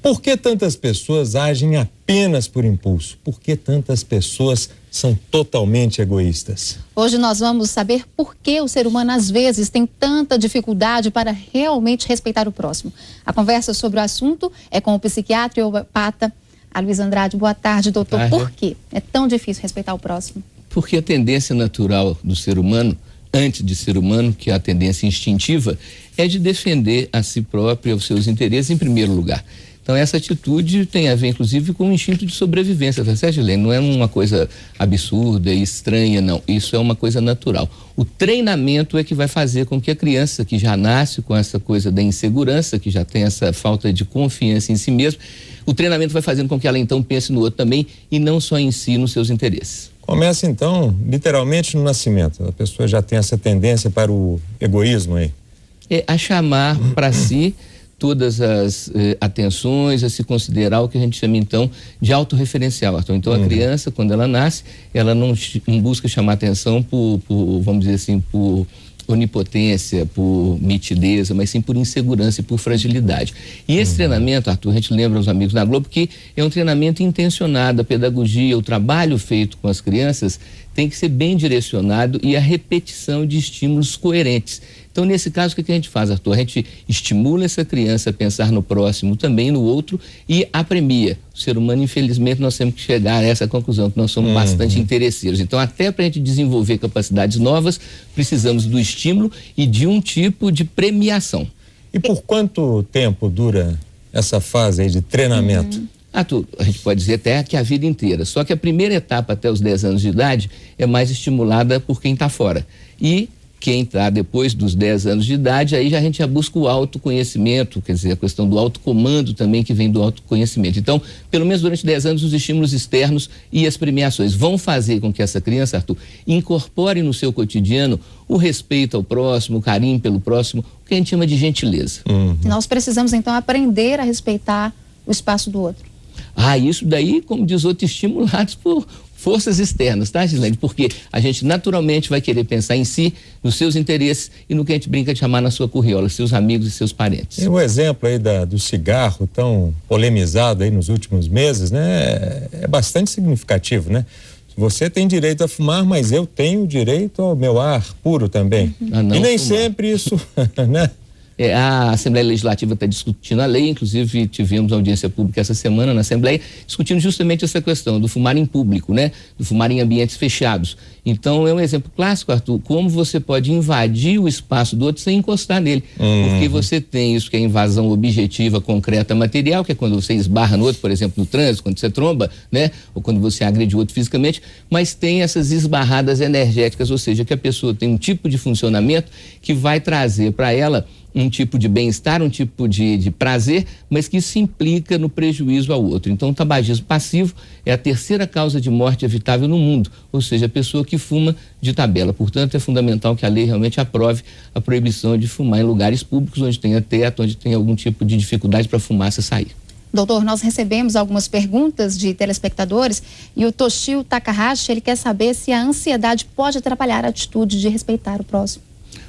Por que tantas pessoas agem apenas por impulso? Por que tantas pessoas são totalmente egoístas? Hoje nós vamos saber por que o ser humano às vezes tem tanta dificuldade para realmente respeitar o próximo. A conversa sobre o assunto é com o psiquiatra e homeopata Aloysio Andrade. Boa tarde, doutor. Por que é tão difícil respeitar o próximo? Porque a tendência natural do ser humano, antes de ser humano, que é a tendência instintiva, é de defender a si próprio e os seus interesses em primeiro lugar. Então, essa atitude tem a ver, inclusive, com o instinto de sobrevivência, tá certo, Gilene? Não é uma coisa absurda e estranha, não. Isso é uma coisa natural. O treinamento é que vai fazer com que a criança, que já nasce com essa coisa da insegurança, que já tem essa falta de confiança em si mesma, o treinamento vai fazendo com que ela, então, pense no outro também e não só em si, nos seus interesses. Começa, então, literalmente no nascimento. A pessoa já tem essa tendência para o egoísmo aí. É a chamar para si todas as atenções, a se considerar o que a gente chama, então, de autorreferencial, Arthur. Então, a criança, quando ela nasce, ela não busca chamar atenção por, vamos dizer assim, por onipotência, por mitideza, mas sim por insegurança e por fragilidade. E esse treinamento, Arthur, a gente lembra aos amigos da Globo que é um treinamento intencionado, a pedagogia, o trabalho feito com as crianças tem que ser bem direcionado e a repetição de estímulos coerentes. Então, nesse caso, o que a gente faz, Arthur? A gente estimula essa criança a pensar no próximo, também no outro, e apremia. O ser humano, infelizmente, nós temos que chegar a essa conclusão, que nós somos bastante interesseiros. Então, até para a gente desenvolver capacidades novas, precisamos do estímulo e de um tipo de premiação. E por quanto tempo dura essa fase aí de treinamento? Arthur, a gente pode dizer até que a vida inteira. Só que a primeira etapa, até os 10 anos de idade, é mais estimulada por quem está fora. E quem está depois dos 10 anos de idade, aí a gente já busca o autoconhecimento, quer dizer, a questão do autocomando também, que vem do autoconhecimento. Então, pelo menos durante 10 anos, os estímulos externos e as premiações vão fazer com que essa criança, Arthur, incorpore no seu cotidiano o respeito ao próximo, o carinho pelo próximo, o que a gente chama de gentileza. Nós precisamos, então, aprender a respeitar o espaço do outro. Isso daí, como diz outro, estimulados por forças externas, tá, Gislene? Porque a gente naturalmente vai querer pensar em si, nos seus interesses e no que a gente brinca de chamar na sua curriola, seus amigos e seus parentes. E o exemplo aí do cigarro tão polemizado aí nos últimos meses, né, é bastante significativo, né? Você tem direito a fumar, mas eu tenho direito ao meu ar puro também. E nem sempre isso, né? A Assembleia Legislativa está discutindo a lei, inclusive tivemos audiência pública essa semana na Assembleia, discutindo justamente essa questão do fumar em público, né? Do fumar em ambientes fechados. Então, é um exemplo clássico, Arthur, como você pode invadir o espaço do outro sem encostar nele. Porque você tem isso que é invasão objetiva, concreta, material, que é quando você esbarra no outro, por exemplo, no trânsito, quando você tromba, né? Ou quando você agride o outro fisicamente, mas tem essas esbarradas energéticas, ou seja, que a pessoa tem um tipo de funcionamento que vai trazer para ela um tipo de bem-estar, um tipo de prazer, mas que isso implica no prejuízo ao outro. Então, o tabagismo passivo é a terceira causa de morte evitável no mundo, ou seja, a pessoa que fuma de tabela. Portanto, é fundamental que a lei realmente aprove a proibição de fumar em lugares públicos onde tenha teto, onde tem algum tipo de dificuldade para a fumaça sair. Doutor, nós recebemos algumas perguntas de telespectadores e o Toshio Takahashi, ele quer saber se a ansiedade pode atrapalhar a atitude de respeitar o próximo.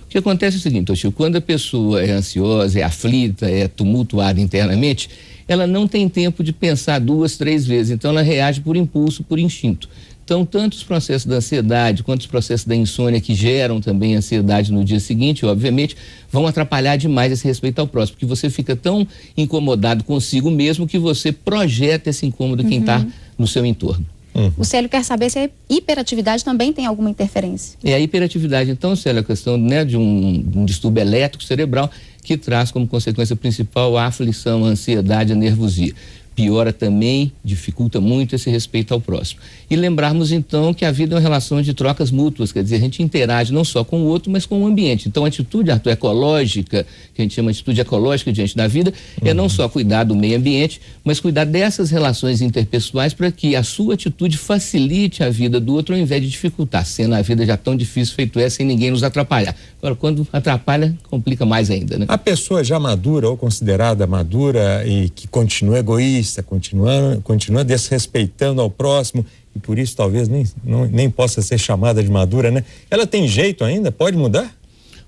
O que acontece é o seguinte, Toshio, quando a pessoa é ansiosa, é aflita, é tumultuada internamente, ela não tem tempo de pensar 2, 3 vezes, então ela reage por impulso, por instinto. Então, tanto os processos da ansiedade quanto os processos da insônia, que geram também ansiedade no dia seguinte, obviamente, vão atrapalhar demais esse respeito ao próximo, porque você fica tão incomodado consigo mesmo que você projeta esse incômodo em quem está no seu entorno. O Célio quer saber se a hiperatividade também tem alguma interferência. A hiperatividade, então, Célio, é a questão, né, de um distúrbio elétrico cerebral que traz como consequência principal a aflição, a ansiedade, a nervosia. Piora também, dificulta muito esse respeito ao próximo. E lembrarmos, então, que a vida é uma relação de trocas mútuas, quer dizer, a gente interage não só com o outro, mas com o ambiente. Então, a atitude, Arthur, ecológica, que a gente chama de atitude ecológica diante da vida, é não só cuidar do meio ambiente, mas cuidar dessas relações interpessoais para que a sua atitude facilite a vida do outro, ao invés de dificultar, sendo a vida já tão difícil feito é, sem ninguém nos atrapalhar. Agora, quando atrapalha, complica mais ainda, né? A pessoa já madura ou considerada madura e que continua egoísta, continua desrespeitando ao próximo e por isso talvez nem possa ser chamada de madura, né? Ela tem jeito ainda? Pode mudar?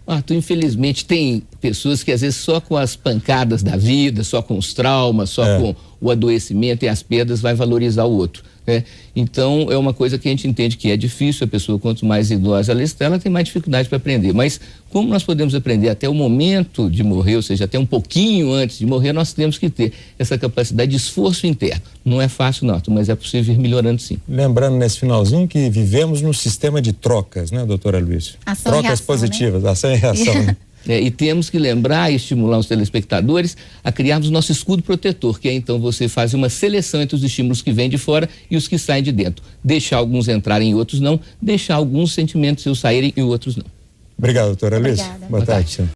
Arthur, infelizmente tem pessoas que às vezes só com as pancadas da vida, só com os traumas, só com o adoecimento e as perdas vai valorizar o outro, né? Então é uma coisa que a gente entende que é difícil. A pessoa, quanto mais idosa ela está, ela tem mais dificuldade para aprender, mas como nós podemos aprender até o momento de morrer, ou seja, até um pouquinho antes de morrer, nós temos que ter essa capacidade de esforço interno. Não é fácil não, mas é possível ir melhorando sim. Lembrando nesse finalzinho que vivemos num sistema de trocas, né, doutora Luísa? Ação trocas e reação, positivas, né? Ação e reação. Né? E temos que lembrar e estimular os telespectadores a criarmos nosso escudo protetor, que é então você fazer uma seleção entre os estímulos que vêm de fora e os que saem de dentro. Deixar alguns entrarem e outros não, deixar alguns sentimentos seus saírem e outros não. Obrigado, doutora Luísa. Boa tarde.